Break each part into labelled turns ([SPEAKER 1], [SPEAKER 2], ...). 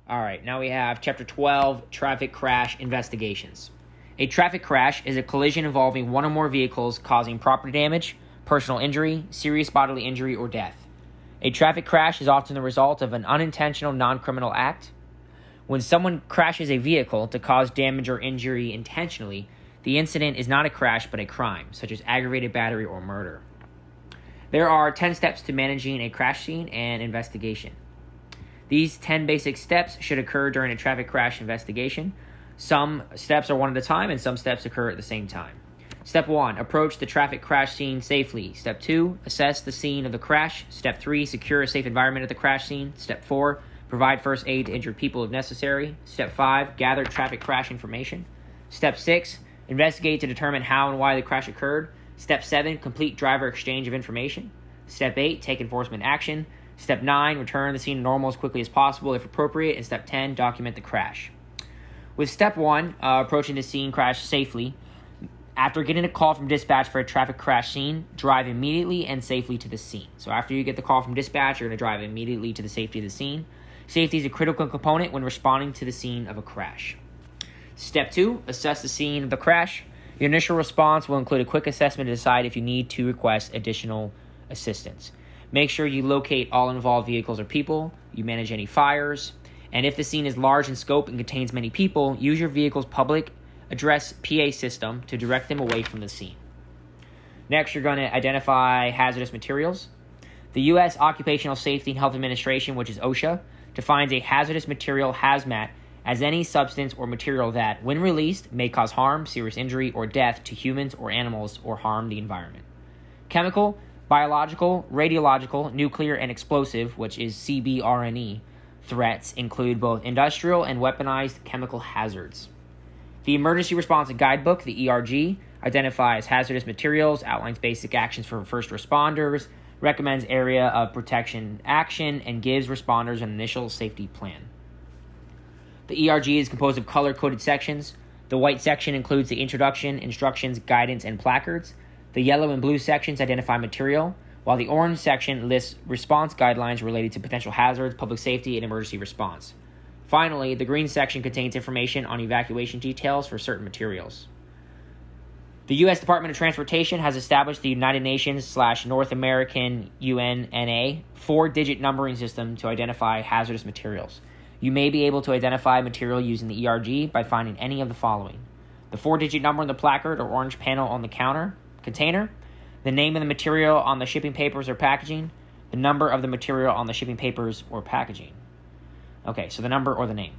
[SPEAKER 1] All right, now we have Chapter 12, Traffic Crash Investigations. A traffic crash is a collision involving one or more vehicles causing property damage, personal injury, serious bodily injury, or death. A traffic crash is often the result of an unintentional non-criminal act. When someone crashes a vehicle to cause damage or injury intentionally, the incident is not a crash but a crime, such as aggravated battery or murder. There are 10 steps to managing a crash scene and investigation. These 10 basic steps should occur during a traffic crash investigation. Some steps are one at a time, and some steps occur at the same time. Step 1, approach the traffic crash scene safely. Step 2, assess the scene of the crash. Step 3, secure a safe environment at the crash scene. Step 4, provide first aid to injured people if necessary. Step 5, gather traffic crash information. Step 6, investigate to determine how and why the crash occurred. Step 7, complete driver exchange of information. Step 8, take enforcement action. Step 9, return the scene to normal as quickly as possible if appropriate. And Step 10, document the crash. With Step 1, approaching the scene crash safely, after getting a call from dispatch for a traffic crash scene, drive immediately and safely to the scene. So after you get the call from dispatch, you're going to drive immediately to the safety of the scene. Safety is a critical component when responding to the scene of a crash. Step 2, assess the scene of the crash. Your initial response will include a quick assessment to decide if you need to request additional assistance. Make sure you locate all involved vehicles or people. You manage any fires. And if the scene is large in scope and contains many people, use your vehicle's public address PA system to direct them away from the scene. Next, you're going to identify hazardous materials. The U.S. Occupational Safety and Health Administration, which is OSHA, defines a hazardous material hazmat as any substance or material that, when released, may cause harm, serious injury, or death to humans or animals or harm the environment. Chemical, biological, radiological, nuclear, and explosive, which is CBRNE, threats include both industrial and weaponized chemical hazards. The Emergency Response Guidebook, the ERG, identifies hazardous materials, outlines basic actions for first responders, recommends area of protection action, and gives responders an initial safety plan. The ERG is composed of color-coded sections. The white section includes the introduction, instructions, guidance, and placards. The yellow and blue sections identify material, while the orange section lists response guidelines related to potential hazards, public safety, and emergency response. Finally, the green section contains information on evacuation details for certain materials. The U.S. Department of Transportation has established the United Nations/North American UNNA 4-digit numbering system to identify hazardous materials. You may be able to identify material using the ERG by finding any of the following: the 4-digit number on the placard or orange panel on the container, the name of the material on the shipping papers or packaging, the number of the material on the shipping papers or packaging. Okay, so the number or the name.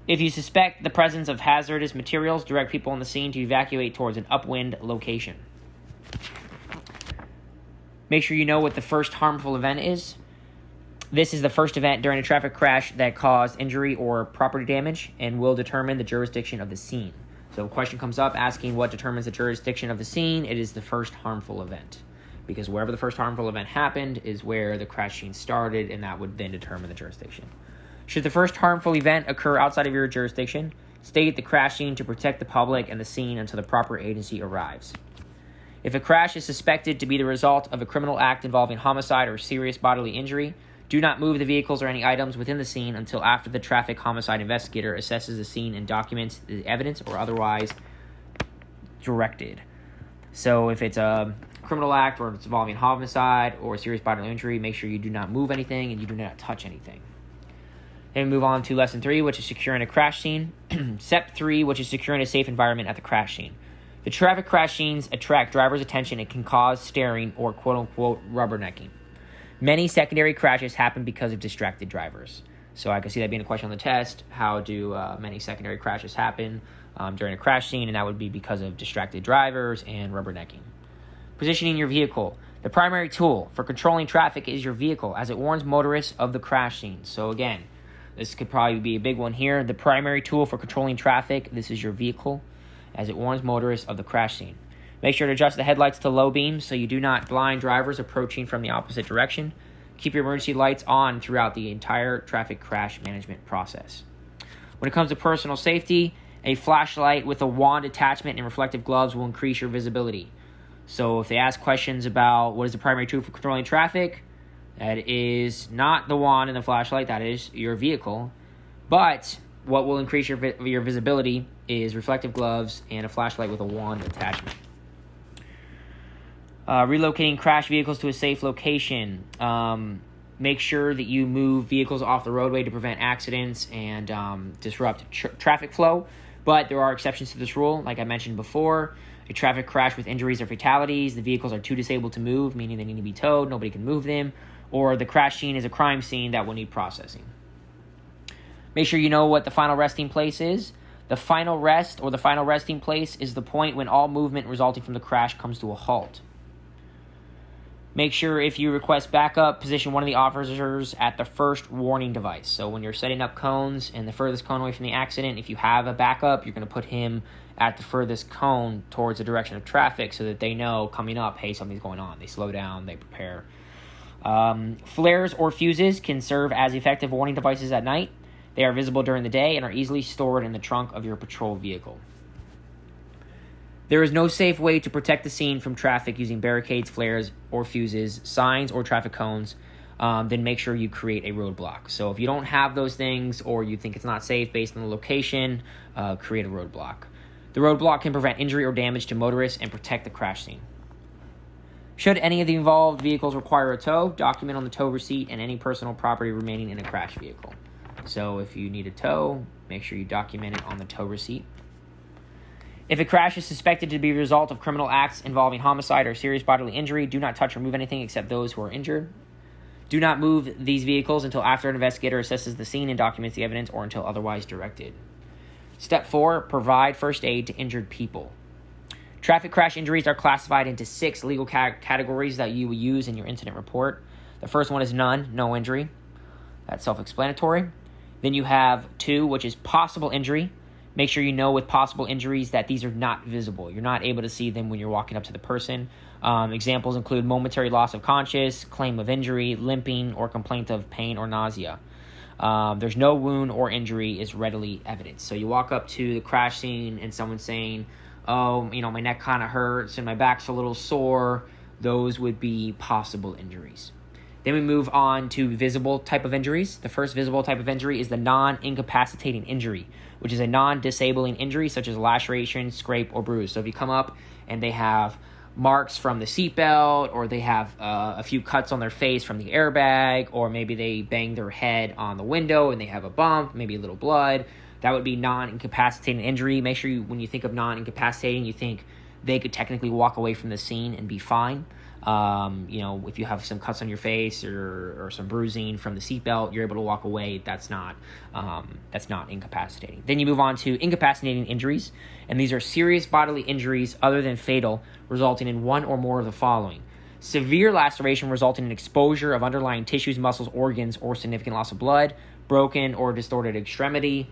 [SPEAKER 1] If you suspect the presence of hazardous materials, direct people on the scene to evacuate towards an upwind location. Make sure you know what the first harmful event is. This is the first event during a traffic crash that caused injury or property damage and will determine the jurisdiction of the scene. So a question comes up asking what determines the jurisdiction of the scene. It is the first harmful event, because wherever the first harmful event happened is where the crash scene started, and that would then determine the jurisdiction. Should the first harmful event occur outside of your jurisdiction, stay at the crash scene to protect the public and the scene until the proper agency arrives. If a crash is suspected to be the result of a criminal act involving homicide or serious bodily injury, do not move the vehicles or any items within the scene until after the traffic homicide investigator assesses the scene and documents the evidence or otherwise directed. So if it's a criminal act or it's involving homicide or serious bodily injury, make sure you do not move anything and you do not touch anything. Then we move on to Lesson 3, which is securing a crash scene. Step 3, which is securing a safe environment at the crash scene. The traffic crash scenes attract drivers' attention and can cause staring or quote-unquote rubbernecking. Many secondary crashes happen because of distracted drivers. So I can see that being a question on the test. How do many secondary crashes happen during a crash scene? And that would be because of distracted drivers and rubbernecking. Positioning your vehicle. The primary tool for controlling traffic is your vehicle, as it warns motorists of the crash scene. So again, this could probably be a big one here. The primary tool for controlling traffic, this is your vehicle, as it warns motorists of the crash scene. Make sure to adjust the headlights to low beams so you do not blind drivers approaching from the opposite direction. Keep your emergency lights on throughout the entire traffic crash management process. When it comes to personal safety, a flashlight with a wand attachment and reflective gloves will increase your visibility. So if they ask questions about what is the primary tool for controlling traffic, that is not the wand and the flashlight, that is your vehicle. But what will increase your visibility is reflective gloves and a flashlight with a wand attachment. Relocating crash vehicles to a safe location. Make sure that you move vehicles off the roadway to prevent accidents and disrupt traffic flow. But there are exceptions to this rule. Like I mentioned before, a traffic crash with injuries or fatalities, the vehicles are too disabled to move, meaning they need to be towed, nobody can move them, or the crash scene is a crime scene that will need processing. Make sure you know what the final resting place is. The final rest or the final resting place is the point when all movement resulting from the crash comes to a halt. Make sure if you request backup, position one of the officers at the first warning device. So when you're setting up cones and the furthest cone away from the accident, if you have a backup, you're going to put him at the furthest cone towards the direction of traffic so that they know coming up, hey, something's going on. They slow down, they prepare. Flares or fuses can serve as effective warning devices at night. They are visible during the day and are easily stored in the trunk of your patrol vehicle. There is no safe way to protect the scene from traffic using barricades, flares, or fuses, signs, or traffic cones. Then make sure you create a roadblock. So if you don't have those things or you think it's not safe based on the location, create a roadblock. The roadblock can prevent injury or damage to motorists and protect the crash scene. Should any of the involved vehicles require a tow, document on the tow receipt and any personal property remaining in a crash vehicle. So if you need a tow, make sure you document it on the tow receipt. If a crash is suspected to be a result of criminal acts involving homicide or serious bodily injury, do not touch or move anything except those who are injured. Do not move these vehicles until after an investigator assesses the scene and documents the evidence or until otherwise directed. Step 4, provide first aid to injured people. Traffic crash injuries are classified into 6 legal categories that you will use in your incident report. The first one is none, no injury. That's self-explanatory. Then you have 2, which is possible injury. Make sure you know with possible injuries that these are not visible. You're not able to see them when you're walking up to the person. Examples include momentary loss of conscious, claim of injury, limping, or complaint of pain or nausea. There's no wound or injury is readily evident. So you walk up to the crash scene and someone's saying, oh, my neck kind of hurts and my back's a little sore. Those would be possible injuries. Then we move on to visible type of injuries. The first visible type of injury is the non-incapacitating injury, which is a non-disabling injury such as laceration, scrape, or bruise. So if you come up and they have marks from the seatbelt, or they have a few cuts on their face from the airbag, or maybe they bang their head on the window and they have a bump, maybe a little blood, that would be non-incapacitating injury. Make sure when you think of non-incapacitating, you think they could technically walk away from the scene and be fine. If you have some cuts on your face or some bruising from the seatbelt, you're able to walk away. That's not incapacitating. Then you move on to incapacitating injuries, and these are serious bodily injuries other than fatal, resulting in one or more of the following: severe laceration resulting in exposure of underlying tissues, muscles, organs, or significant loss of blood, broken or distorted extremity,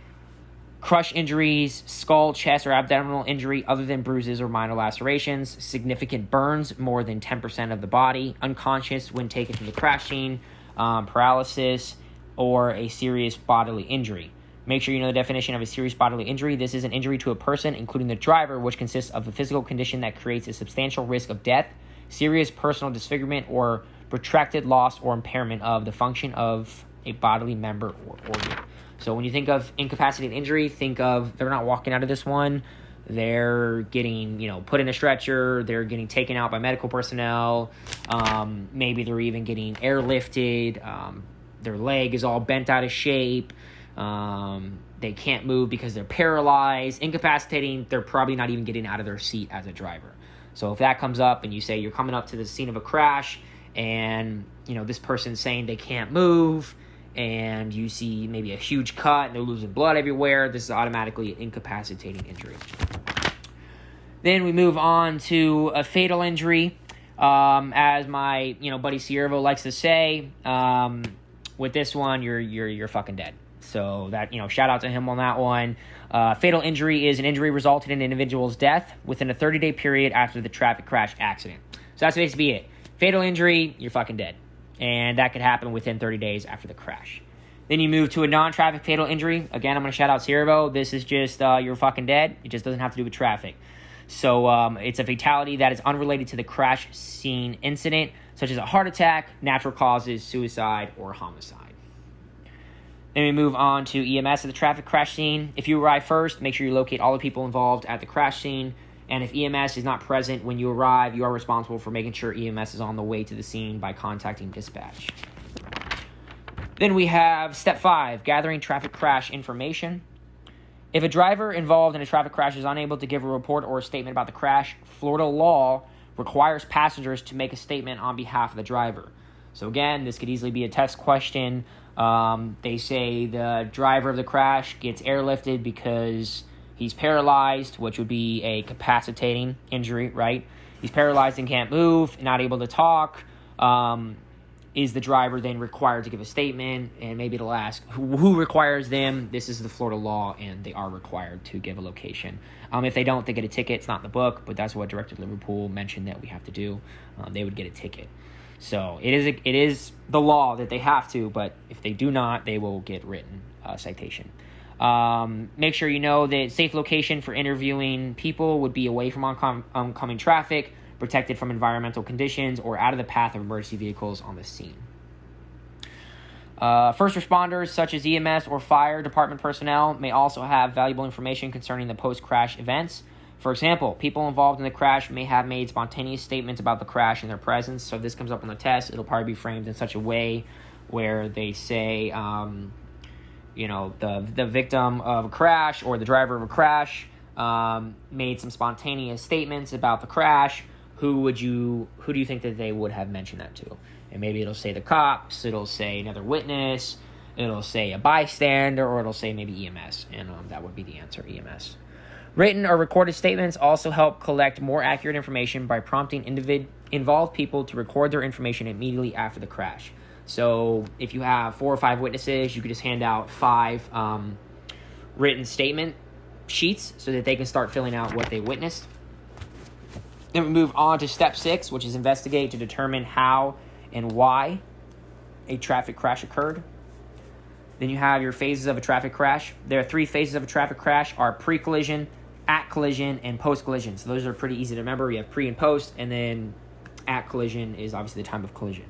[SPEAKER 1] crush injuries, skull, chest, or abdominal injury other than bruises or minor lacerations, significant burns, more than 10% of the body, unconscious when taken to the crash scene, paralysis, or a serious bodily injury. Make sure you know the definition of a serious bodily injury. This is an injury to a person, including the driver, which consists of a physical condition that creates a substantial risk of death, serious personal disfigurement, or protracted loss or impairment of the function of a bodily member or organ. So when you think of incapacitated injury, think of they're not walking out of this one. They're getting, put in a stretcher. They're getting taken out by medical personnel. Maybe they're even getting airlifted. Their leg is all bent out of shape. They can't move because they're paralyzed. Incapacitating, they're probably not even getting out of their seat as a driver. So if that comes up and you say you're coming up to the scene of a crash and, this person's saying they can't move, and you see maybe a huge cut and they're losing blood everywhere, this is automatically an incapacitating injury. Then we move on to a fatal injury. As my buddy Ciervo likes to say, with this one you're fucking dead. So that shout out to him on that one. Fatal injury is an injury resulting in an individual's death within a 30-day period after the traffic crash accident. So that's basically it. Fatal injury, you're fucking dead. And that could happen within 30 days after the crash. Then you move to a non-traffic fatal injury. Again, I'm going to shout out Ciervo. This is just you're fucking dead. It just doesn't have to do with traffic. So it's a fatality that is unrelated to the crash scene incident, such as a heart attack, natural causes, suicide, or homicide. Then we move on to EMS at the traffic crash scene. If you arrive first, make sure you locate all the people involved at the crash scene. And if EMS is not present when you arrive, you are responsible for making sure EMS is on the way to the scene by contacting dispatch. Then we have step 5, gathering traffic crash information. If a driver involved in a traffic crash is unable to give a report or a statement about the crash, Florida law requires passengers to make a statement on behalf of the driver. So again, this could easily be a test question. They say the driver of the crash gets airlifted because he's paralyzed, which would be a capacitating injury, right? He's paralyzed and can't move, not able to talk. Is the driver then required to give a statement? And maybe it'll ask who requires them. This is the Florida law, and they are required to give a location. If they don't, they get a ticket. It's not in the book, but that's what Director Liverpool mentioned that we have to do. They would get a ticket. So it is the law that they have to, but if they do not, they will get written citation. Make sure you know that safe location for interviewing people would be away from oncoming traffic, protected from environmental conditions, or out of the path of emergency vehicles on the scene. First responders, such as EMS or fire department personnel, may also have valuable information concerning the post-crash events. For example, people involved in the crash may have made spontaneous statements about the crash in their presence. So if this comes up on the test, it'll probably be framed in such a way where they say, the victim of a crash or the driver of a crash made some spontaneous statements about the crash. Who do you think that they would have mentioned that to? And maybe it'll say the cops, it'll say another witness, it'll say a bystander, or it'll say maybe EMS. And that would be the answer, EMS. Written or recorded statements also help collect more accurate information by prompting involved people to record their information immediately after the crash. So if you have 4 or 5 witnesses, you could just hand out 5 written statement sheets so that they can start filling out what they witnessed. Then we move on to step 6, which is investigate to determine how and why a traffic crash occurred. Then you have your phases of a traffic crash. There are 3 phases of a traffic crash: are pre-collision, at collision, and post-collision. So those are pretty easy to remember. You have pre and post, and then at collision is obviously the time of collision.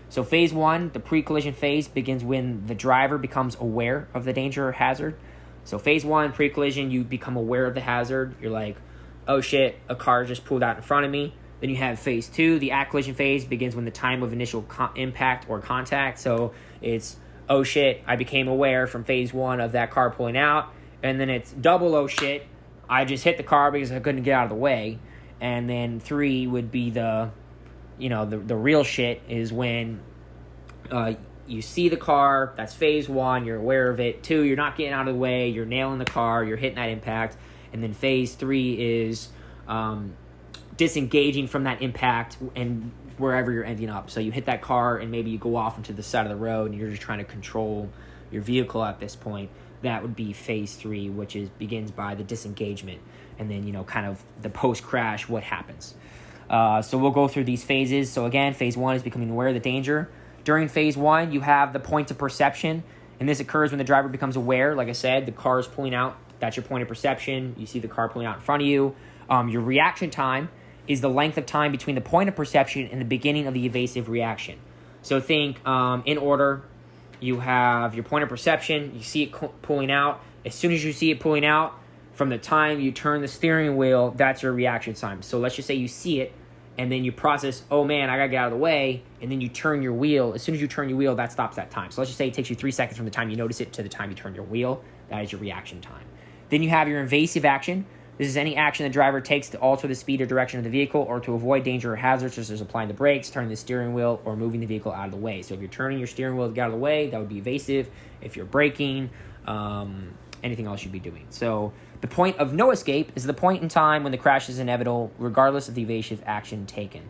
[SPEAKER 1] So phase 1, the pre-collision phase, begins when the driver becomes aware of the danger or hazard. So phase 1, pre-collision, you become aware of the hazard. You're like, oh shit, a car just pulled out in front of me. Then you have phase 2, the at collision phase, begins when the time of initial impact or contact. So it's, oh shit, I became aware from phase 1 of that car pulling out. And then it's double, oh shit, I just hit the car because I couldn't get out of the way. And then 3 would be the real shit, is when you see the car. That's phase 1, you're aware of it. 2, you're not getting out of the way, you're nailing the car, you're hitting that impact. And then phase 3 is disengaging from that impact and wherever you're ending up. So you hit that car and maybe you go off into the side of the road and you're just trying to control your vehicle at this point. That would be phase 3, which begins by the disengagement. And then, kind of the post-crash, what happens. So we'll go through these phases. So again, phase 1 is becoming aware of the danger. During phase 1, you have the point of perception. And this occurs when the driver becomes aware. Like I said, the car is pulling out. That's your point of perception. You see the car pulling out in front of you. Your reaction time is the length of time between the point of perception and the beginning of the evasive reaction. So think in order. You have your point of perception. You see it pulling out. As soon as you see it pulling out, from the time you turn the steering wheel, that's your reaction time. So let's just say you see it, and then you process, oh man, I gotta get out of the way, and then you turn your wheel. As soon as you turn your wheel, that stops that time. So let's just say it takes you 3 seconds from the time you notice it to the time you turn your wheel. That is your reaction time. Then you have your invasive action. This is any action the driver takes to alter the speed or direction of the vehicle or to avoid danger or hazards, such as applying the brakes, turning the steering wheel, or moving the vehicle out of the way. So if you're turning your steering wheel to get out of the way, that would be evasive. If you're braking, anything else you'd be doing. So the point of no escape is the point in time when the crash is inevitable, regardless of the evasive action taken.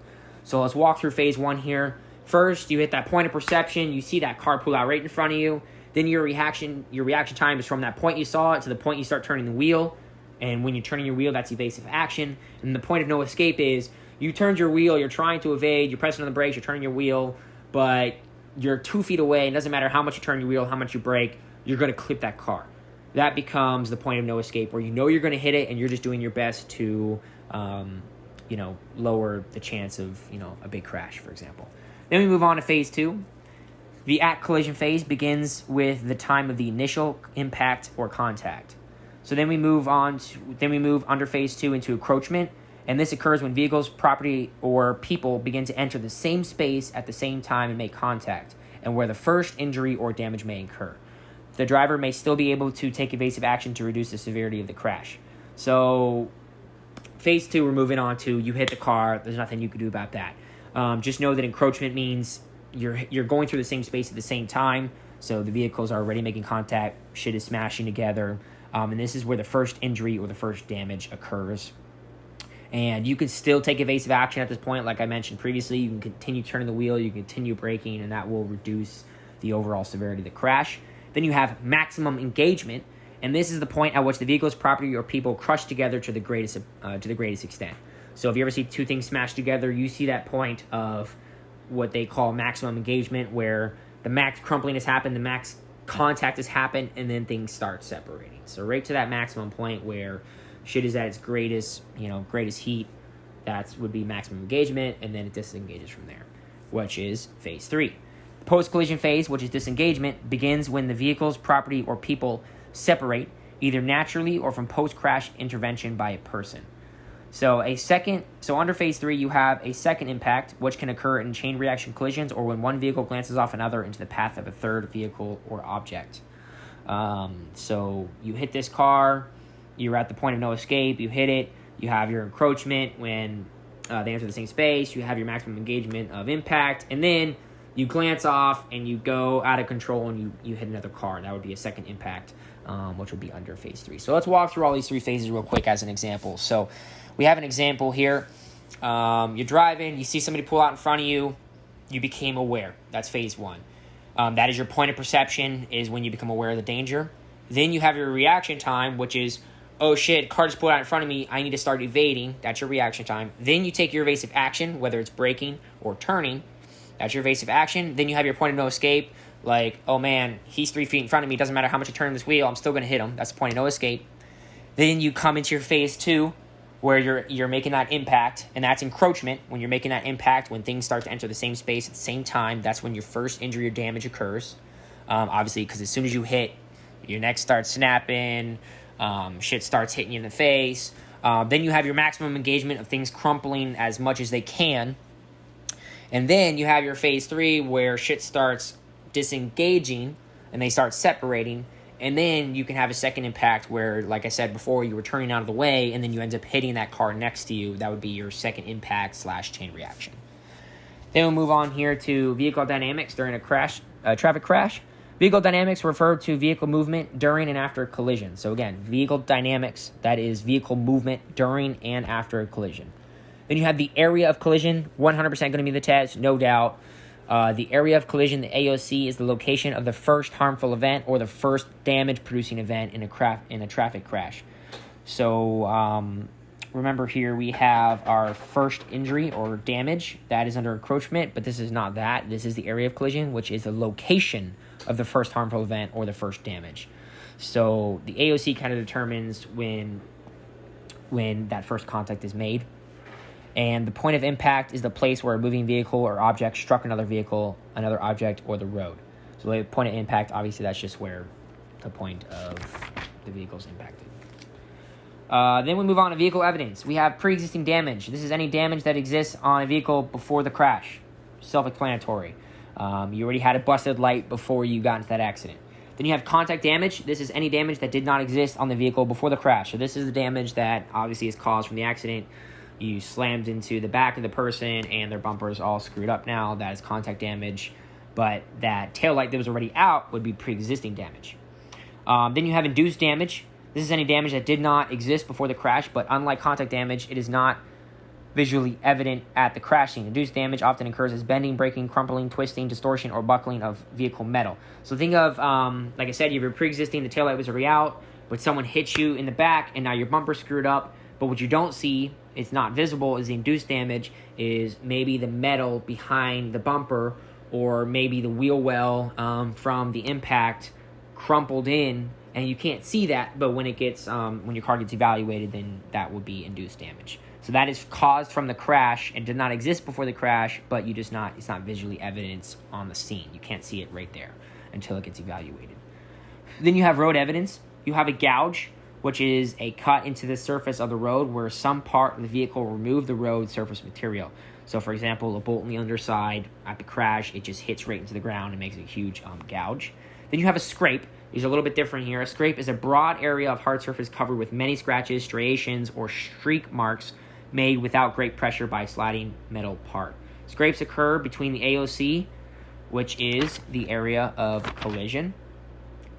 [SPEAKER 1] So let's walk through phase 1 here. First, you hit that point of perception. You see that car pull out right in front of you. Then your reaction time is from that point you saw it to the point you start turning the wheel. And when you're turning your wheel, that's evasive action. And the point of no escape is you turned your wheel, you're trying to evade, you're pressing on the brakes, you're turning your wheel, but you're 2 feet away. It doesn't matter how much you turn your wheel, how much you brake, you're going to clip that car. That becomes the point of no escape, where you know you're going to hit it and you're just doing your best to, lower the chance of, a big crash, for example. Then we move on to phase 2. The at-collision phase begins with the time of the initial impact or contact. So then we move under phase 2 into encroachment, and this occurs when vehicles, property, or people begin to enter the same space at the same time and make contact, and where the first injury or damage may occur. The driver may still be able to take evasive action to reduce the severity of the crash. So phase 2, we're moving on to you hit the car. There's nothing you can do about that. Just know that encroachment means you're going through the same space at the same time, so the vehicles are already making contact, shit is smashing together, and this is where the first injury or the first damage occurs. And you can still take evasive action at this point. Like I mentioned previously, you can continue turning the wheel, you can continue braking, and that will reduce the overall severity of the crash. Then you have maximum engagement, and this is the point at which the vehicle's property or people crush together to the greatest extent. So if you ever see two things smashed together, you see that point of what they call maximum engagement, where the max crumpling has happened, the max contact has happened, and then things start separating. So right to that maximum point where shit is at its greatest heat, that would be maximum engagement, and then it disengages from there, which is phase 3. The post-collision phase, which is disengagement, begins when the vehicle's property or people separate, either naturally or from post-crash intervention by a person. So under phase 3, you have a second impact, which can occur in chain reaction collisions or when one vehicle glances off another into the path of a third vehicle or object. So you hit this car, you're at the point of no escape, you hit it, you have your encroachment when they enter the same space, you have your maximum engagement of impact, and then you glance off and you go out of control and you hit another car. That would be a second impact, which would be under phase 3. So let's walk through all these 3 phases real quick as an example. So we have an example here. You're driving, you see somebody pull out in front of you, you became aware. That's phase 1. That is your point of perception, is when you become aware of the danger. Then you have your reaction time, which is, oh shit, car just pulled out in front of me, I need to start evading. That's your reaction time. Then you take your evasive action, whether it's braking or turning. That's your evasive action. Then you have your point of no escape, like, oh man, he's 3 feet in front of me, doesn't matter how much I turn this wheel, I'm still going to hit him. That's the point of no escape. Then you come into your phase 2, where you're making that impact, and that's encroachment. When you're making that impact, when things start to enter the same space at the same time, that's when your first injury or damage occurs. Obviously, because as soon as you hit, your neck starts snapping, shit starts hitting you in the face. Then you have your maximum engagement of things crumpling as much as they can. And then you have your phase 3, where shit starts disengaging and they start separating. And then you can have a second impact where, like I said before, you were turning out of the way and then you end up hitting that car next to you. That would be your second impact / chain reaction. Then we'll move on here to vehicle dynamics during a traffic crash. Vehicle dynamics refer to vehicle movement during and after a collision. So again, vehicle dynamics, that is vehicle movement during and after a collision. Then you have the area of collision, 100% going to be the test, no doubt. The area of collision, the AOC, is the location of the first harmful event or the first damage-producing event in a traffic crash. So remember here we have our first injury or damage. That is under encroachment, but this is not that. This is the area of collision, which is the location of the first harmful event or the first damage. So the AOC kind of determines when that first contact is made. And the point of impact is the place where a moving vehicle or object struck another vehicle, another object, or the road. So the point of impact, obviously, that's just where the point of the vehicle is impacted. Then we move on to vehicle evidence. We have pre-existing damage. This is any damage that exists on a vehicle before the crash. Self-explanatory. You already had a busted light before you got into that accident. Then you have contact damage. This is any damage that did not exist on the vehicle before the crash. So this is the damage that obviously is caused from the accident. You slammed into the back of the person and their bumper is all screwed up now. That is contact damage. But that taillight that was already out would be pre-existing damage. Then you have induced damage. This is any damage that did not exist before the crash, but unlike contact damage, it is not visually evident at the crash scene. Induced damage often occurs as bending, breaking, crumpling, twisting, distortion, or buckling of vehicle metal. So think of, like I said, you have pre-existing, the taillight was already out, but someone hits you in the back and now your bumper's screwed up. But what you don't see, it's not visible, is the induced damage is maybe the metal behind the bumper or maybe the wheel well from the impact crumpled in, and you can't see that, but when it gets when your car gets evaluated, then that would be induced damage. So that is caused from the crash and did not exist before the crash, but it's not visually evidence on the scene. You can't see it right there until it gets evaluated. Then you have road evidence. You have a gouge, which is a cut into the surface of the road where some part of the vehicle removed the road surface material. So, for example, a bolt on the underside at the crash, it just hits right into the ground and makes a huge gouge. Then you have a scrape. These are a little bit different here. A scrape is a broad area of hard surface covered with many scratches, striations, or streak marks made without great pressure by a sliding metal part. Scrapes occur between the AOC, which is the area of collision,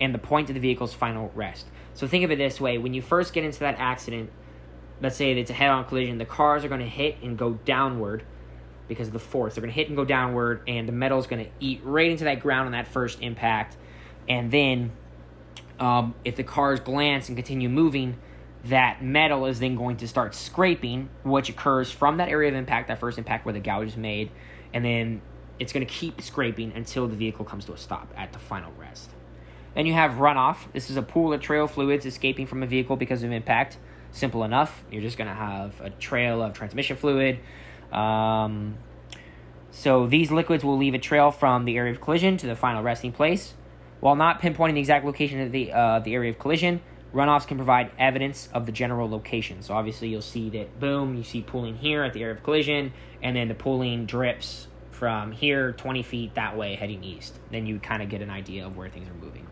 [SPEAKER 1] and the point of the vehicle's final rest. So think of it this way. When you first get into that accident, let's say it's a head-on collision, the cars are going to hit and go downward because of the force. They're going to hit and go downward, and the metal is going to eat right into that ground on that first impact. And then if the cars glance and continue moving, that metal is then going to start scraping, which occurs from that area of impact, that first impact where the gouge is made, and then it's going to keep scraping until the vehicle comes to a stop at the final rest. Then you have runoff. This is a pool of trail fluids escaping from a vehicle because of impact. Simple enough. You're just going to have a trail of transmission fluid. So these liquids will leave a trail from the area of collision to the final resting place. While not pinpointing the exact location of the area of collision, runoffs can provide evidence of the general location. So obviously you'll see that, boom, you see pooling here at the area of collision, and then the pooling drips from here 20 feet that way heading east. Then you kind of get an idea of where things are moving.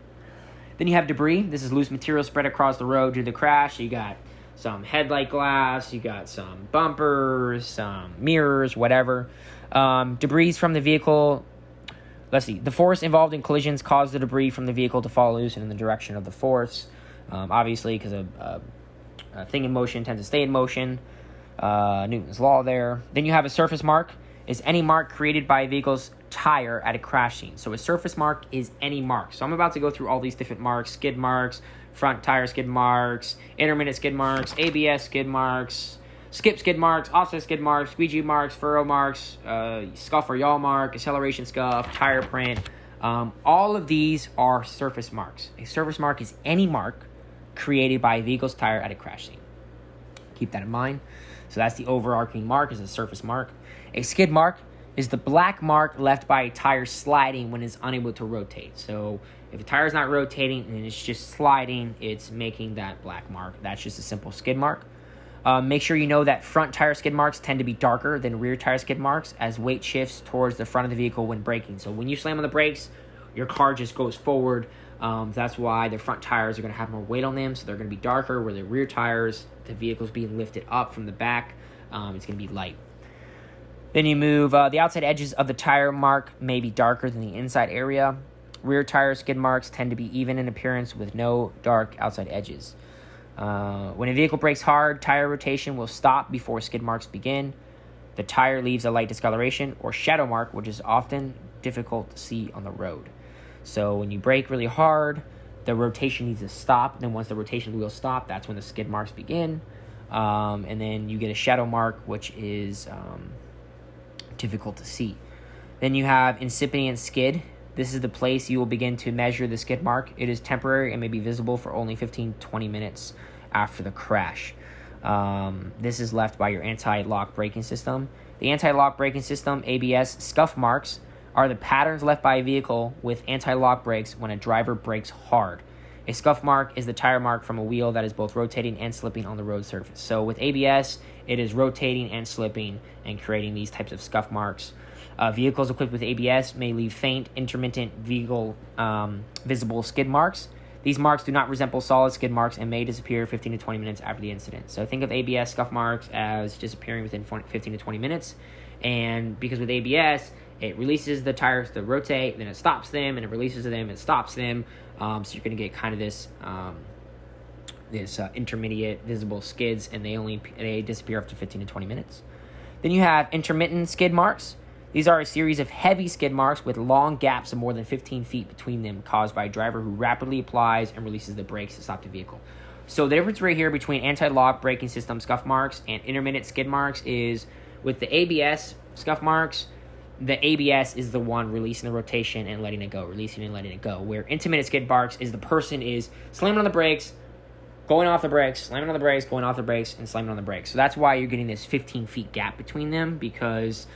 [SPEAKER 1] Then you have debris. This is loose material spread across the road due to the crash. You got some headlight glass, you got some bumpers, some mirrors, whatever. Debris from the vehicle. Let's see. The force involved in collisions caused the debris from the vehicle to fall loose and in the direction of the force. Obviously, because a thing in motion tends to stay in motion. Newton's law there. Then you have a surface mark. Is any mark created by a vehicle's tire at a crash scene. So a surface mark is any mark. So I'm about to go through all these different marks: skid marks, front tire skid marks, intermittent skid marks, ABS skid marks, skip skid marks, offset skid marks, squeegee marks, furrow marks, scuff or yaw mark, acceleration scuff, tire print. All of these are surface marks. A surface mark is any mark created by a vehicle's tire at a crash scene. Keep that in mind. So that's the overarching mark, is a surface mark. A skid mark is the black mark left by a tire sliding when it's unable to rotate. So if the tire is not rotating and it's just sliding, it's making that black mark. That's just a simple skid mark. Make sure you know that front tire skid marks tend to be darker than rear tire skid marks as weight shifts towards the front of the vehicle when braking. So when you slam on the brakes, your car just goes forward. That's why the front tires are going to have more weight on them, so they're going to be darker, where the rear tires, the vehicle's being lifted up from the back, it's going to be light. Then you move, the outside edges of the tire mark may be darker than the inside area. Rear tire skid marks tend to be even in appearance with no dark outside edges. When a vehicle brakes hard, tire rotation will stop before skid marks begin. The tire leaves a light discoloration or shadow mark, which is often difficult to see on the road. So when you brake really hard, the rotation needs to stop. Then once the rotation wheel stops, that's when the skid marks begin. And then you get a shadow mark, which is difficult to see. Then you have incipient skid. This is the place you will begin to measure the skid mark. It is temporary and may be visible for only 15-20 minutes after the crash. This is left by your anti-lock braking system. The anti-lock braking system, ABS, scuff marks are the patterns left by a vehicle with anti-lock brakes when a driver brakes hard. A scuff mark is the tire mark from a wheel that is both rotating and slipping on the road surface. So with ABS, it is rotating and slipping and creating these types of scuff marks. Vehicles equipped with ABS may leave faint, intermittent vehicle visible skid marks. These marks do not resemble solid skid marks and may disappear 15 to 20 minutes after the incident. So think of ABS scuff marks as disappearing within 15 to 20 minutes. And because with ABS, it releases the tires to rotate, then it stops them, and it releases them, and stops them. So you're going to get kind of this intermediate visible skids, and they disappear after 15 to 20 minutes. Then you have intermittent skid marks. These are a series of heavy skid marks with long gaps of more than 15 feet between them, caused by a driver who rapidly applies and releases the brakes to stop the vehicle. So the difference right here between anti-lock braking system scuff marks and intermittent skid marks is with the ABS scuff marks, the ABS is the one releasing the rotation and letting it go, releasing and letting it go. Where intermittent skid marks is the person is slamming on the brakes, going off the brakes, slamming on the brakes, going off the brakes, and slamming on the brakes. So that's why you're getting this 15 feet gap between them, because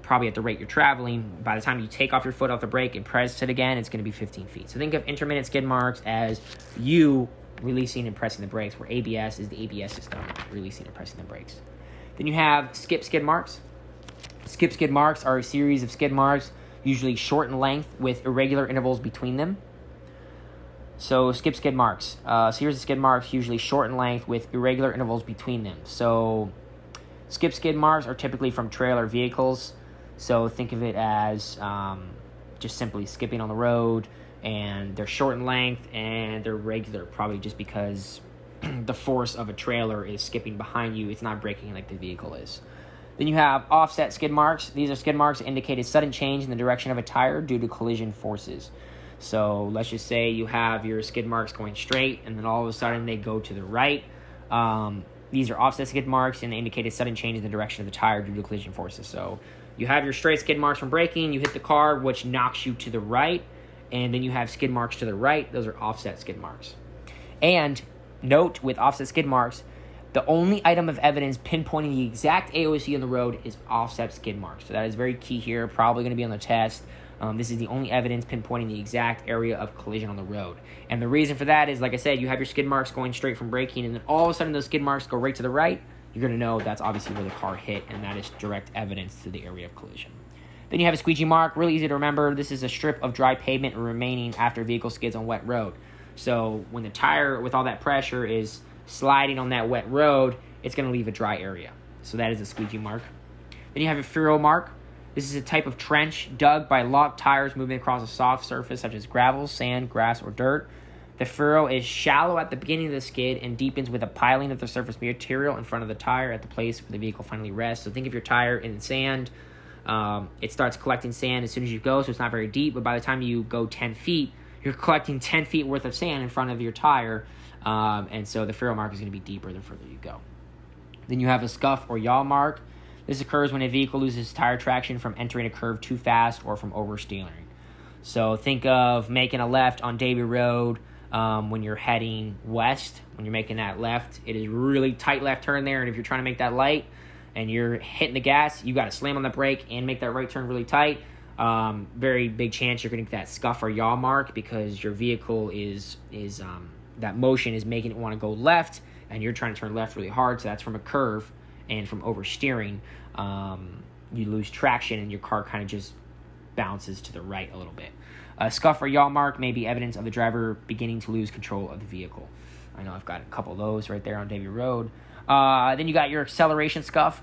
[SPEAKER 1] probably at the rate you're traveling, by the time you take off your foot off the brake and press it again, it's going to be 15 feet. So think of intermittent skid marks as you releasing and pressing the brakes, where ABS is the ABS system, releasing and pressing the brakes. Then you have skip skid marks. Skip skid marks are a series of skid marks, usually short in length with irregular intervals between them. So skip skid marks, series of skid marks usually short in length with irregular intervals between them. So skip skid marks are typically from trailer vehicles. So think of it as just simply skipping on the road, and they're short in length and they're regular, probably just because the force of a trailer is skipping behind you. It's not braking like the vehicle is. Then you have offset skid marks. These are skid marks that indicate a sudden change in the direction of a tire due to collision forces. So let's just say you have your skid marks going straight, and then all of a sudden they go to the right. These are offset skid marks, and they indicate a sudden change in the direction of the tire due to collision forces. So you have your straight skid marks from braking, you hit the car, which knocks you to the right, and then you have skid marks to the right. Those are offset skid marks. And note, with offset skid marks, the only item of evidence pinpointing the exact AOC on the road is offset skid marks. So that is very key here, probably going to be on the test. This is the only evidence pinpointing the exact area of collision on the road. And the reason for that is, like I said, you have your skid marks going straight from braking, and then all of a sudden those skid marks go right to the right. You're going to know that's obviously where the car hit, and that is direct evidence to the area of collision. Then you have a squeegee mark, really easy to remember. This is a strip of dry pavement remaining after a vehicle skids on wet road. So when the tire, with all that pressure, is sliding on that wet road, it's going to leave a dry area. So that is a squeegee mark. Then you have a furrow mark. This is a type of trench dug by locked tires moving across a soft surface such as gravel, sand, grass, or dirt. The furrow is shallow at the beginning of the skid and deepens with a piling of the surface material in front of the tire at the place where the vehicle finally rests. So think of your tire in sand. It starts collecting sand as soon as you go, so it's not very deep. But by the time you go 10 feet, you're collecting 10 feet worth of sand in front of your tire. And so the furrow mark is going to be deeper the further you go. Then you have a scuff or yaw mark. This occurs when a vehicle loses tire traction from entering a curve too fast or from oversteering. So think of making a left on Davie Road when you're heading west. When you're making that left, it is really tight left turn there, and if you're trying to make that light and you're hitting the gas, you got to slam on the brake and make that right turn really tight. Very big chance you're going to get that scuff or yaw mark, because your vehicle is that motion is making it want to go left, and you're trying to turn left really hard. So that's from a curve and from oversteering. You lose traction and your car kind of just bounces to the right a little bit. A scuff or yaw mark may be evidence of the driver beginning to lose control of the vehicle. I know I've got a couple of those right there on Davie Road. Then you got your acceleration scuff.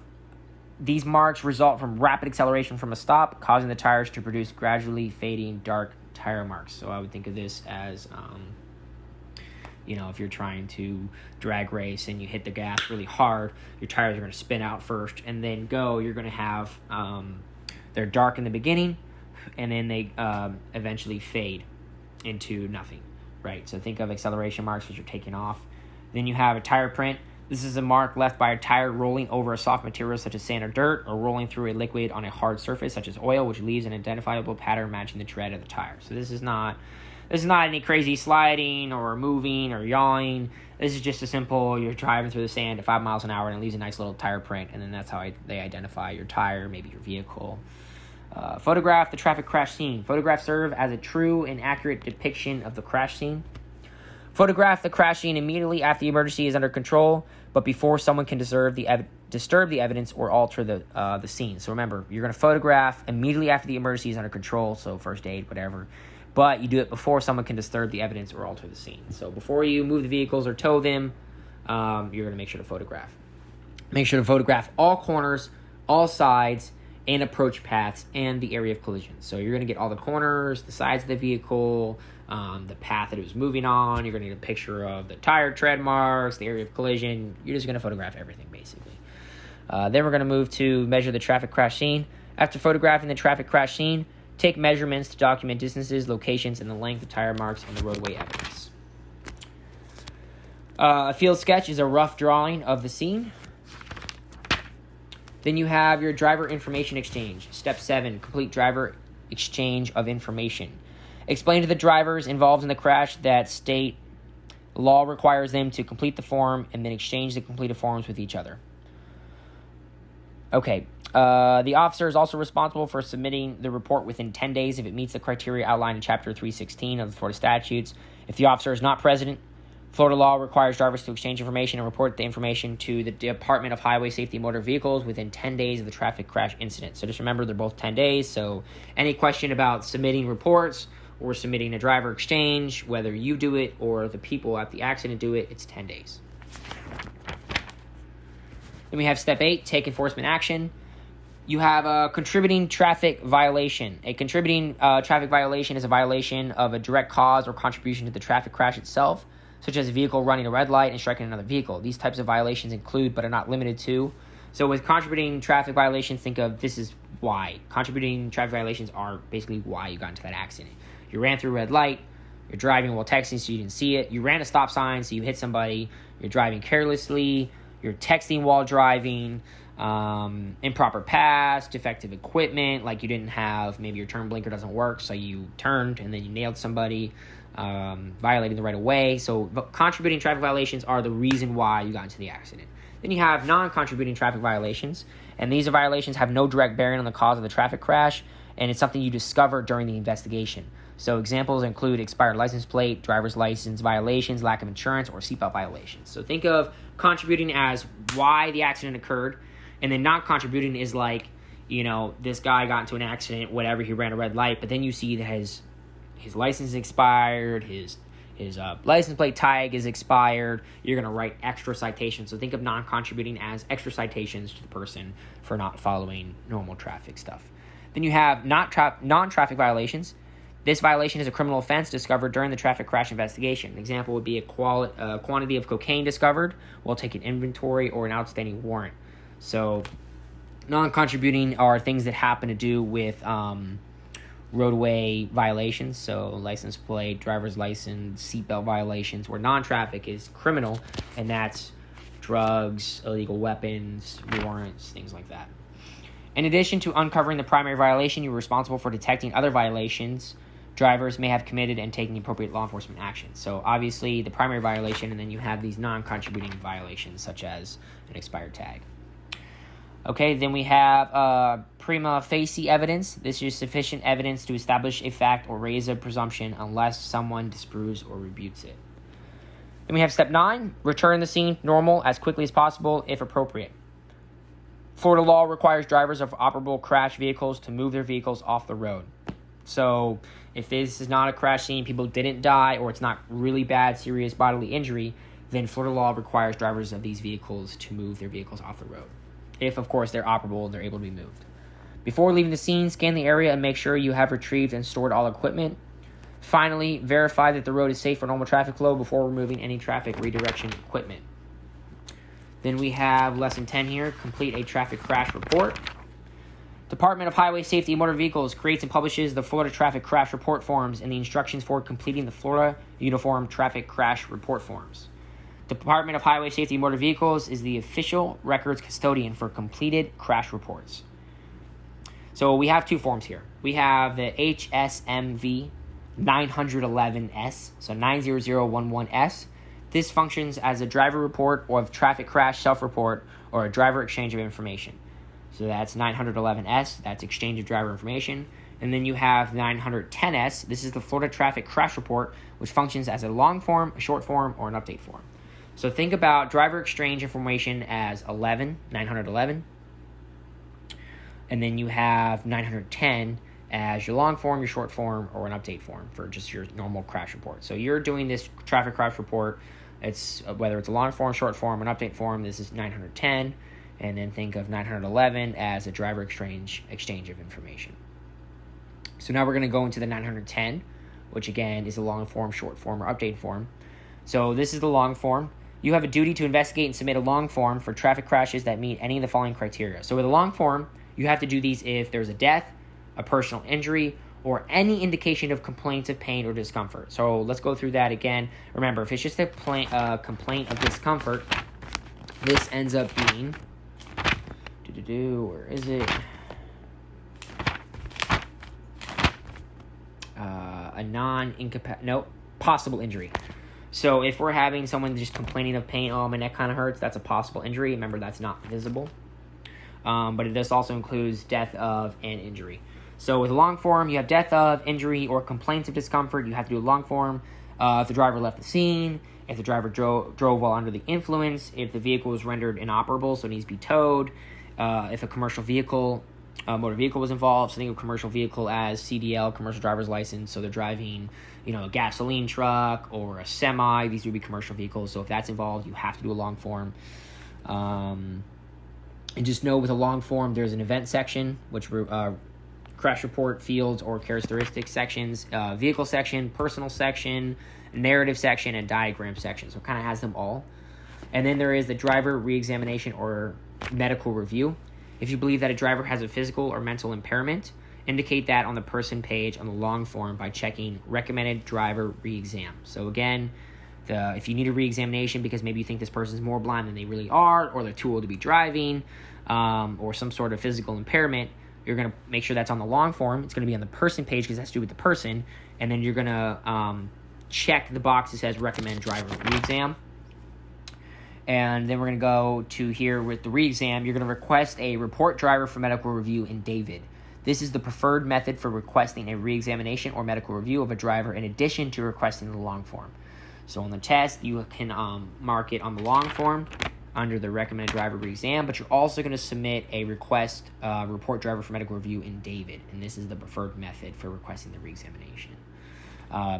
[SPEAKER 1] These marks result from rapid acceleration from a stop, causing the tires to produce gradually fading dark tire marks. So I would think of this as, if you're trying to drag race and you hit the gas really hard, your tires are going to spin out first and then go. You're going to have, they're dark in the beginning, and then they eventually fade into nothing, right? So think of acceleration marks as you're taking off. Then you have a tire print. This is a mark left by a tire rolling over a soft material such as sand or dirt, or rolling through a liquid on a hard surface such as oil, which leaves an identifiable pattern matching the tread of the tire. So this is not any crazy sliding or moving or yawing. This is just a simple, you're driving through the sand at 5 miles an hour and it leaves a nice little tire print, and then that's how they identify your tire, maybe your vehicle. Photograph the traffic crash scene. Photographs serve as a true and accurate depiction of the crash scene. Photograph the crash scene immediately after the emergency is under control, but before someone can disturb the evidence or alter the scene. So remember, you're going to photograph immediately after the emergency is under control, so first aid, whatever. But you do it before someone can disturb the evidence or alter the scene. So before you move the vehicles or tow them, you're going to make sure to photograph. Make sure to photograph all corners, all sides, and approach paths, and the area of collision. So you're going to get all the corners, the sides of the vehicle, the path that it was moving on. You're going to get a picture of the tire tread marks, the area of collision. You're just going to photograph everything, basically. Then we're going to move to measure the traffic crash scene. After photographing the traffic crash scene, take measurements to document distances, locations, and the length of tire marks on the roadway evidence. A field sketch is a rough drawing of the scene. Then you have your driver information exchange. Step 7, complete driver exchange of information. Explain to the drivers involved in the crash that state The law requires them to complete the form and then exchange the completed forms with each other. Okay. The officer is also responsible for submitting the report within 10 days if it meets the criteria outlined in Chapter 316 of the Florida statutes. If the officer is not present, Florida law requires drivers to exchange information and report the information to the Department of Highway Safety and Motor Vehicles within 10 days of the traffic crash incident. So just remember, they're both 10 days. So any question about submitting reports or submitting a driver exchange, whether you do it or the people at the accident do it, it's 10 days. Then we have Step 8, take enforcement action. You have a contributing traffic violation. A contributing traffic violation is a violation of a direct cause or contribution to the traffic crash itself, such as a vehicle running a red light and striking another vehicle. These types of violations include, but are not limited to. So with contributing traffic violations, think of this is why. Contributing traffic violations are basically why you got into that accident. You ran through a red light, you're driving while texting so you didn't see it, you ran a stop sign so you hit somebody, you're driving carelessly, you're texting while driving, improper pass, defective equipment, like you didn't have, maybe your turn blinker doesn't work, so you turned and then you nailed somebody, violating the right of way. So contributing traffic violations are the reason why you got into the accident. Then you have non-contributing traffic violations, and these violations have no direct bearing on the cause of the traffic crash, and it's something you discover during the investigation. So examples include expired license plate, driver's license violations, lack of insurance, or seatbelt violations. So think of contributing as why the accident occurred, and then not contributing is like, you know, this guy got into an accident, whatever, he ran a red light, but then you see that his license is expired, his license plate tag is expired, you're going to write extra citations. So think of non-contributing as extra citations to the person for not following normal traffic stuff. Then you have non-traffic violations. This violation is a criminal offense discovered during the traffic crash investigation. An example would be a quantity of cocaine discovered while taking inventory or an outstanding warrant. So non-contributing are things that happen to do with roadway violations, so license plate, driver's license, seatbelt violations, where non-traffic is criminal, and that's drugs, illegal weapons, warrants, things like that. In addition to uncovering the primary violation, you're responsible for detecting other violations drivers may have committed and taking appropriate law enforcement action. So obviously the primary violation, and then you have these non-contributing violations such as an expired tag. Okay, then we have prima facie evidence. This is sufficient evidence to establish a fact or raise a presumption unless someone disproves or rebutes it. Then we have step 9, return the scene normal as quickly as possible if appropriate. Florida law requires drivers of operable crash vehicles to move their vehicles off the road. So if this is not a crash scene, people didn't die, or it's not really bad, serious bodily injury, then Florida law requires drivers of these vehicles to move their vehicles off the road. If, of course, they're operable and they're able to be moved. Before leaving the scene, scan the area and make sure you have retrieved and stored all equipment. Finally, verify that the road is safe for normal traffic flow before removing any traffic redirection equipment. Then we have lesson 10 here, complete a traffic crash report. Department of Highway Safety and Motor Vehicles creates and publishes the Florida Traffic Crash Report Forms and the instructions for completing the Florida Uniform Traffic Crash Report Forms. Department of Highway Safety and Motor Vehicles is the official records custodian for completed crash reports. So we have two forms here. We have the HSMV 911S, so 90011S. This functions as a driver report or a traffic crash self-report or a driver exchange of information. So that's 911S, that's exchange of driver information. And then you have 910S, this is the Florida Traffic Crash Report, which functions as a long form, a short form, or an update form. So think about driver exchange information as 911, and then you have 910 as your long form, your short form, or an update form for just your normal crash report. So you're doing this traffic crash report, it's whether it's a long form, short form, an update form, this is 910, and then think of 911 as a driver exchange of information. So now we're going to go into the 910, which again is a long form, short form, or update form. So this is the long form. You have a duty to investigate and submit a long form for traffic crashes that meet any of the following criteria. So with a long form, you have to do these if there's a death, a personal injury, or any indication of complaints of pain or discomfort. So let's go through that again. Remember, if it's just a complaint of discomfort, this ends up being, where is it? Possible injury. So if we're having someone just complaining of pain, oh, my neck kind of hurts, that's a possible injury. Remember, that's not visible. But this also includes death of and injury. So with a long form, you have death of, injury, or complaints of discomfort. You have to do a long form. If the driver left the scene, if the driver drove while under the influence, if the vehicle was rendered inoperable, so it needs to be towed, if a commercial vehicle, motor vehicle was involved. So think of commercial vehicle as CDL, commercial driver's license. So they're driving, a gasoline truck or a semi. These would be commercial vehicles. So if that's involved, you have to do a long form. And just know with a long form, there's an event section, which crash report fields or characteristics sections, vehicle section, personal section, narrative section, and diagram section. So it kind of has them all. And then there is the driver reexamination or medical review. If you believe that a driver has a physical or mental impairment, indicate that on the person page on the long form by checking recommended driver reexam. So again, if you need a reexamination because maybe you think this person is more blind than they really are, or they're too old to be driving, or some sort of physical impairment, you're going to make sure that's on the long form. It's going to be on the person page because it has to do with the person. And then you're going to check the box that says recommend driver reexam. And then we're going to go to here with the reexam. You're going to request a report driver for medical review in David. This is the preferred method for requesting a reexamination or medical review of a driver in addition to requesting the long form. So on the test, you can mark it on the long form under the recommended driver reexam, but you're also going to submit a request report driver for medical review in David, and this is the preferred method for requesting the reexamination.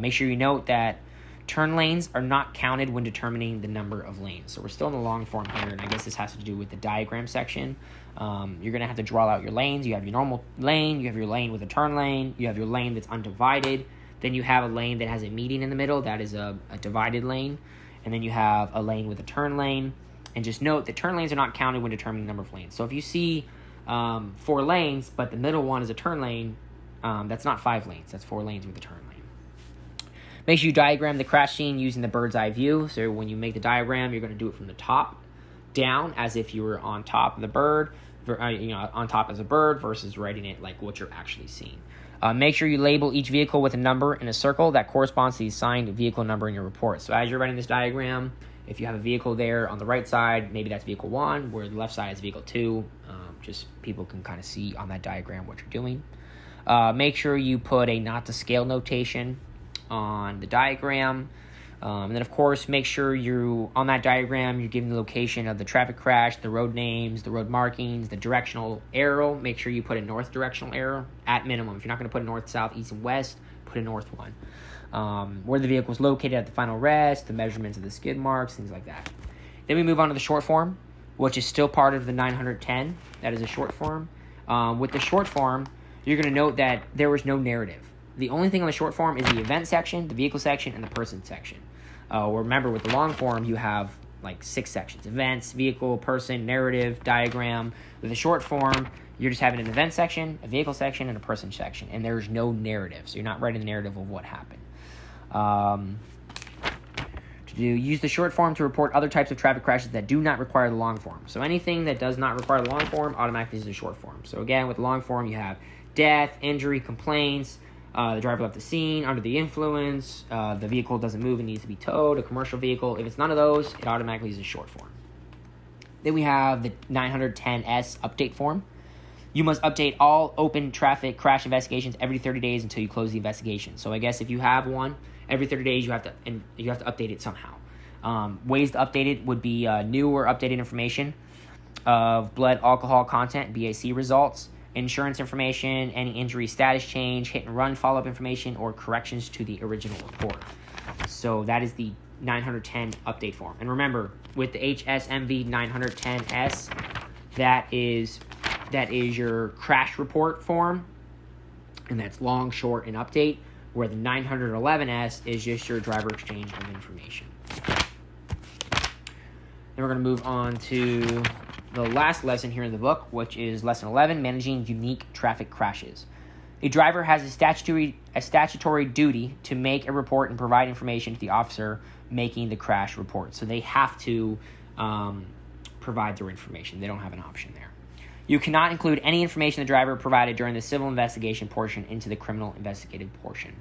[SPEAKER 1] Make sure you note that turn lanes are not counted when determining the number of lanes. So we're still in the long form here, and I guess this has to do with the diagram section. You're going to have to draw out your lanes. You have your normal lane, you have your lane with a turn lane, you have your lane that's undivided. Then you have a lane that has a median in the middle. That is a divided lane. And then you have a lane with a turn lane. And just note that turn lanes are not counted when determining the number of lanes. So if you see 4 lanes, but the middle one is a turn lane, that's not 5 lanes. That's 4 lanes with a turn lane. Make sure you diagram the crash scene using the bird's eye view. So when you make the diagram, you're going to do it from the top down as if you were on top of the bird, on top as a bird versus writing it like what you're actually seeing. Make sure you label each vehicle with a number in a circle that corresponds to the assigned vehicle number in your report. So as you're writing this diagram, if you have a vehicle there on the right side, maybe that's vehicle 1, where the left side is vehicle 2. Just people can kind of see on that diagram what you're doing. Make sure you put a not to scale notation on the diagram. And then, of course, make sure on that diagram, you're giving the location of the traffic crash, the road names, the road markings, the directional arrow. Make sure you put a north directional arrow at minimum. If you're not going to put a north, south, east, and west, put a north one. Where the vehicle was located at the final rest, the measurements of the skid marks, things like that. Then we move on to the short form, which is still part of the 910. That is a short form. With the short form, you're going to note that there was no narrative. The only thing on the short form is the event section, the vehicle section, and the person section. Remember, with the long form, you have like 6 sections: events, vehicle, person, narrative, diagram. With the short form, you're just having an event section, a vehicle section, and a person section, and there's no narrative, so you're not writing the narrative of what happened. Use the short form to report other types of traffic crashes that do not require the long form. So anything that does not require the long form automatically is the short form. So again, with the long form, you have death, injury, complaints, the driver left the scene, under the influence, the vehicle doesn't move and needs to be towed, a commercial vehicle. If it's none of those, it automatically is a short form. Then we have the 910S update form. You must update all open traffic crash investigations every 30 days until you close the investigation. So I guess if you have one, every 30 days you have to update it somehow. Ways to update it would be new or updated information of blood alcohol content, BAC results, insurance information, any injury status change, hit and run follow-up information, or corrections to the original report. So that is the 910 update form. And remember, with the HSMV 910S, that is your crash report form, and that's long, short, and update, where the 911S is just your driver exchange of information. Then we're going to move on to the last lesson here in the book, which is Lesson 11, Managing Unique Traffic Crashes. A driver has a statutory duty to make a report and provide information to the officer making the crash report. So they have to provide their information. They don't have an option there. You cannot include any information the driver provided during the civil investigation portion into the criminal investigative portion.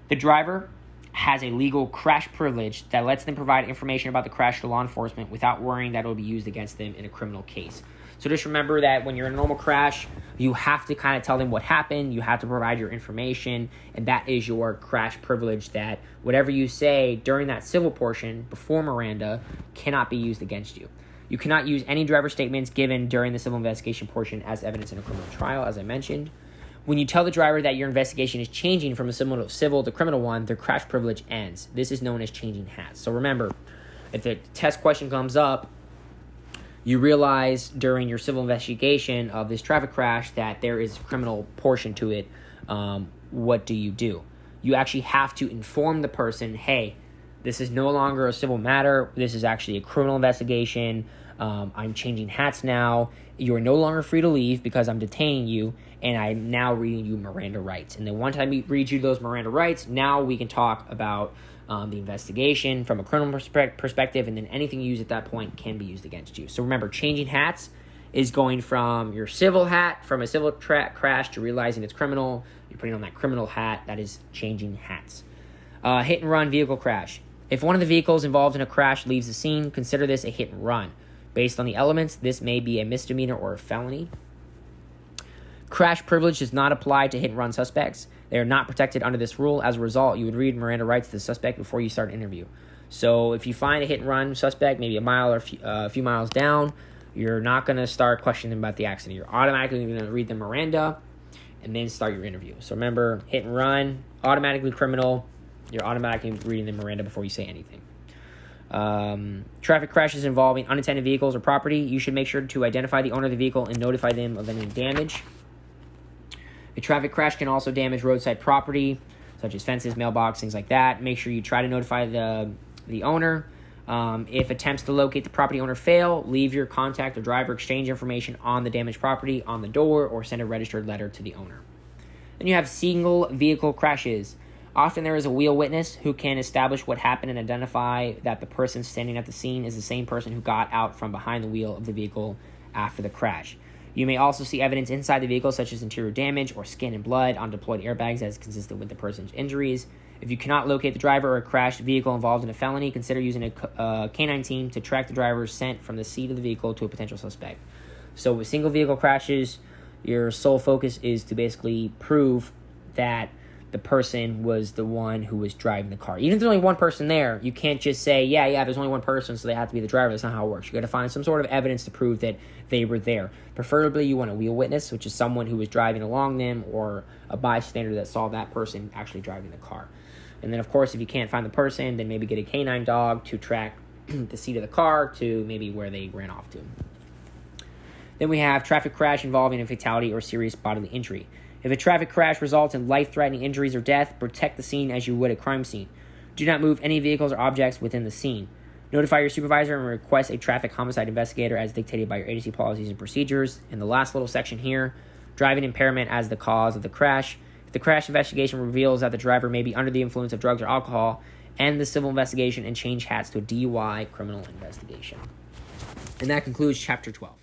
[SPEAKER 1] The driver has a legal crash privilege that lets them provide information about the crash to law enforcement without worrying that it will be used against them in a criminal case. So just remember that when you're in a normal crash, you have to kind of tell them what happened. You have to provide your information, and that is your crash privilege, that whatever you say during that civil portion before Miranda cannot be used against you. You cannot use any driver statements given during the civil investigation portion as evidence in a criminal trial, as I mentioned. When you tell the driver that your investigation is changing from a civil to criminal one, their crash privilege ends. This is known as changing hats. So remember, if the test question comes up, you realize during your civil investigation of this traffic crash that there is a criminal portion to it, what do? You actually have to inform the person, hey, this is no longer a civil matter. This is actually a criminal investigation. I'm changing hats now. You are no longer free to leave because I'm detaining you, and I'm now reading you Miranda rights. And then once I read you those Miranda rights, now we can talk about the investigation from a criminal perspective, and then anything you use at that point can be used against you. So remember, changing hats is going from your civil hat, from a civil crash, to realizing it's criminal. You're putting on that criminal hat. That is changing hats. Hit and run vehicle crash. If one of the vehicles involved in a crash leaves the scene, consider this a hit and run. Based on the elements, this may be a misdemeanor or a felony. Crash privilege does not apply to hit and run suspects. They are not protected under this rule. As a result, you would read Miranda rights to the suspect before you start an interview. So if you find a hit and run suspect, maybe a mile or a few miles down, you're not going to start questioning them about the accident. You're automatically going to read the Miranda and then start your interview. So remember, hit and run, automatically criminal. You're automatically reading the Miranda before you say anything. Traffic crashes involving unattended vehicles or property. You should make sure to identify the owner of the vehicle and notify them of any damage. A traffic crash can also damage roadside property, such as fences, mailbox, things like that. Make sure you try to notify the owner. If attempts to locate the property owner fail, leave your contact or driver exchange information on the damaged property on the door, or send a registered letter to the owner. Then you have single vehicle crashes. Often there is a wheel witness who can establish what happened and identify that the person standing at the scene is the same person who got out from behind the wheel of the vehicle after the crash. You may also see evidence inside the vehicle, such as interior damage or skin and blood on deployed airbags that is consistent with the person's injuries. If you cannot locate the driver or a crashed vehicle involved in a felony, consider using a canine team to track the driver's scent from the seat of the vehicle to a potential suspect. So with single vehicle crashes, your sole focus is to basically prove that the person was the one who was driving the car. Even if there's only one person there, you can't just say, yeah, there's only one person, so they have to be the driver. That's not how it works. You got to find some sort of evidence to prove that they were there. Preferably, you want a wheel witness, which is someone who was driving along them, or a bystander that saw that person actually driving the car. And then, of course, if you can't find the person, then maybe get a canine dog to track the seat of the car to maybe where they ran off to. Then we have traffic crash involving a fatality or serious bodily injury. If a traffic crash results in life-threatening injuries or death, protect the scene as you would a crime scene. Do not move any vehicles or objects within the scene. Notify your supervisor and request a traffic homicide investigator as dictated by your agency policies and procedures. And the last little section here, driving impairment as the cause of the crash. If the crash investigation reveals that the driver may be under the influence of drugs or alcohol, end the civil investigation and change hats to a DUI criminal investigation. And that concludes Chapter 12.